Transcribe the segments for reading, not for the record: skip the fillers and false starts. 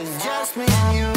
It's just me and you.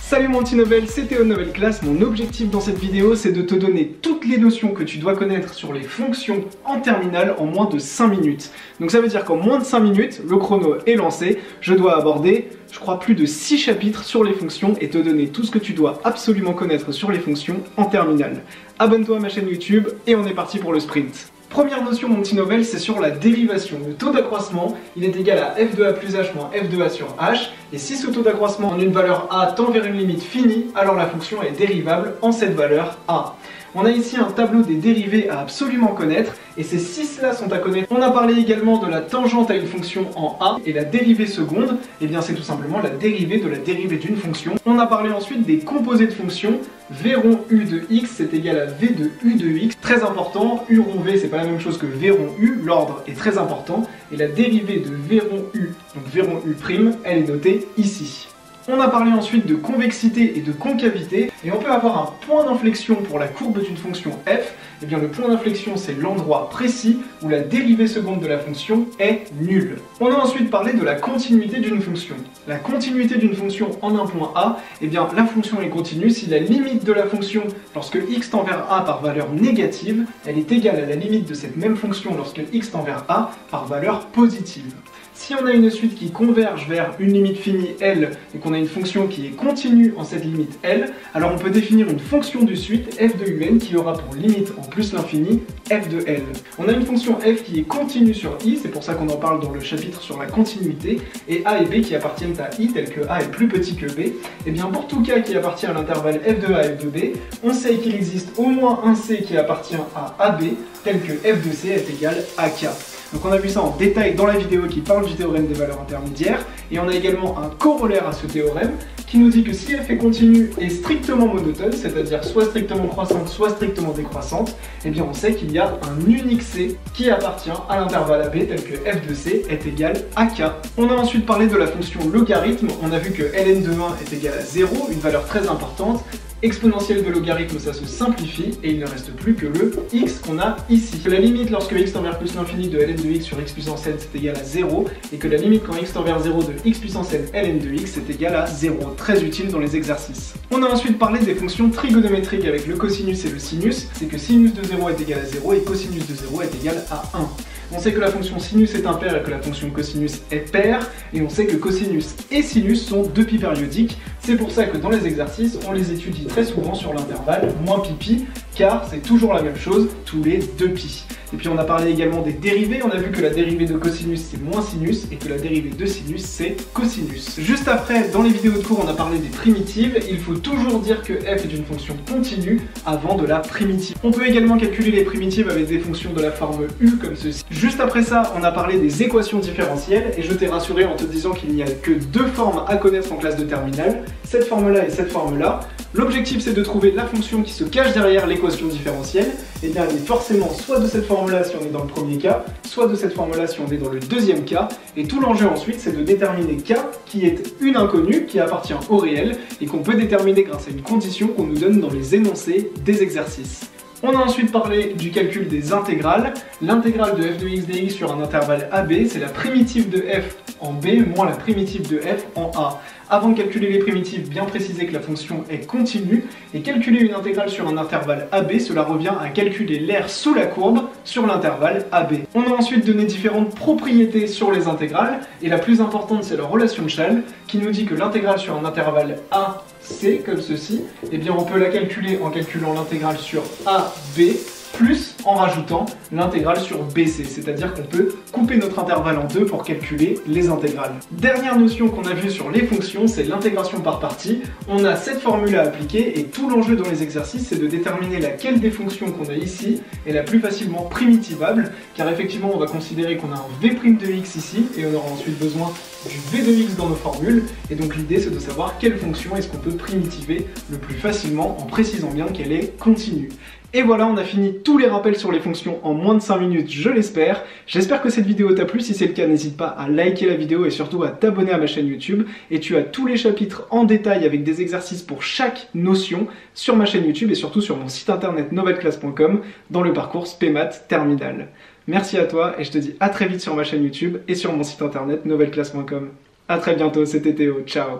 Salut mon petit Novel, c'est Théo de Novel Class. Mon objectif dans cette vidéo, c'est de te donner toutes les notions que tu dois connaître sur les fonctions en terminale en moins de 5 minutes. Donc ça veut dire qu'en moins de 5 minutes, le chrono est lancé, je dois aborder, je crois, plus de 6 chapitres sur les fonctions et te donner tout ce que tu dois absolument connaître sur les fonctions en terminale. Abonne-toi à ma chaîne YouTube et on est parti pour le sprint. Première notion mon petit Novel, c'est sur la dérivation. Le taux d'accroissement, il est égal à f de a plus h moins f de a sur h. Et si ce taux d'accroissement en une valeur a tend vers une limite finie, alors la fonction est dérivable en cette valeur a. On a ici un tableau des dérivés à absolument connaître, et ces 6-là sont à connaître. On a parlé également de la tangente à une fonction en a, et la dérivée seconde, et bien c'est tout simplement la dérivée de la dérivée d'une fonction. On a parlé ensuite des composés de fonctions. V rond u de x c'est égal à v de u de x. Très important, u rond v c'est pas la même chose que v rond u, l'ordre est très important, et la dérivée de v rond u, donc v rond u prime, elle est notée ici. On a parlé ensuite de convexité et de concavité, et on peut avoir un point d'inflexion pour la courbe d'une fonction f. Et bien le point d'inflexion c'est l'endroit précis où la dérivée seconde de la fonction est nulle. On a ensuite parlé de la continuité d'une fonction. La continuité d'une fonction en un point a, et bien la fonction est continue si la limite de la fonction lorsque x tend vers a par valeur négative, elle est égale à la limite de cette même fonction lorsque x tend vers a par valeur positive. Si on a une suite qui converge vers une limite finie L et qu'on a une fonction qui est continue en cette limite L, alors on peut définir une fonction de suite f de un qui aura pour limite en plus l'infini f de L. On a une fonction f qui est continue sur i, c'est pour ça qu'on en parle dans le chapitre sur la continuité, et a et b qui appartiennent à i tel que a est plus petit que b. Et bien pour tout cas qui appartient à l'intervalle f de a et f de b, on sait qu'il existe au moins un c qui appartient à ab tel que f de c est égal à k. Donc on a vu ça en détail dans la vidéo qui parle du théorème des valeurs intermédiaires, et on a également un corollaire à ce théorème qui nous dit que si f est continue et strictement monotone, c'est-à-dire soit strictement croissante, soit strictement décroissante, eh bien on sait qu'il y a un unique c qui appartient à l'intervalle AB tel que f de c est égal à k. On a ensuite parlé de la fonction logarithme, on a vu que ln de 1 est égal à 0, une valeur très importante. Exponentielle de logarithme, ça se simplifie et il ne reste plus que le x qu'on a ici. Que la limite lorsque x tend vers plus l'infini de ln de x sur x puissance n c'est égal à 0, et que la limite quand x tend vers 0 de x puissance n ln de x c'est égal à 0. Très utile dans les exercices. On a ensuite parlé des fonctions trigonométriques avec le cosinus et le sinus. C'est que sinus de 0 est égal à 0 et cosinus de 0 est égal à 1. On sait que la fonction sinus est impaire et que la fonction cosinus est paire, et on sait que cosinus et sinus sont deux pi périodiques. C'est pour ça que dans les exercices, on les étudie très souvent sur l'intervalle moins pi, car c'est toujours la même chose, tous les 2 pi. Et puis on a parlé également des dérivées, on a vu que la dérivée de cosinus c'est moins sinus, et que la dérivée de sinus c'est cosinus. Juste après, dans les vidéos de cours, on a parlé des primitives. Il faut toujours dire que f est une fonction continue avant de la primitive. On peut également calculer les primitives avec des fonctions de la forme u comme ceci. Juste après ça, on a parlé des équations différentielles, et je t'ai rassuré en te disant qu'il n'y a que deux formes à connaître en classe de terminale, cette forme-là et cette forme-là. L'objectif c'est de trouver la fonction qui se cache derrière l'équation différentielle, et bien elle est forcément soit de cette forme-là si on est dans le premier cas, soit de cette forme-là si on est dans le deuxième cas, et tout l'enjeu ensuite c'est de déterminer k qui est une inconnue qui appartient au réel, et qu'on peut déterminer grâce à une condition qu'on nous donne dans les énoncés des exercices. On a ensuite parlé du calcul des intégrales. L'intégrale de f de x dx sur un intervalle AB, c'est la primitive de f en b moins la primitive de f en a. Avant de calculer les primitives, bien préciser que la fonction est continue, et calculer une intégrale sur un intervalle AB, cela revient à calculer l'aire sous la courbe sur l'intervalle AB. On a ensuite donné différentes propriétés sur les intégrales, et la plus importante c'est la relation de Schall, qui nous dit que l'intégrale sur un intervalle AC, comme ceci, eh bien on peut la calculer en calculant l'intégrale sur AB, plus en rajoutant l'intégrale sur BC, c'est-à-dire qu'on peut couper notre intervalle en deux pour calculer les intégrales. Dernière notion qu'on a vue sur les fonctions, c'est l'intégration par partie. On a cette formule à appliquer, et tout l'enjeu dans les exercices c'est de déterminer laquelle des fonctions qu'on a ici est la plus facilement primitivable, car effectivement on va considérer qu'on a un v' de x ici, et on aura ensuite besoin du v de x dans nos formules, et donc l'idée c'est de savoir quelle fonction est-ce qu'on peut primitiver le plus facilement en précisant bien qu'elle est continue. Et voilà, on a fini tous les rappels sur les fonctions en moins de 5 minutes, je l'espère. J'espère que cette vidéo t'a plu. Si c'est le cas, n'hésite pas à liker la vidéo et surtout à t'abonner à ma chaîne YouTube. Et tu as tous les chapitres en détail avec des exercices pour chaque notion sur ma chaîne YouTube et surtout sur mon site internet novelclass.com dans le parcours Spé Maths Terminal. Merci à toi et je te dis à très vite sur ma chaîne YouTube et sur mon site internet novelleclass.com. A très bientôt, c'était Théo, ciao.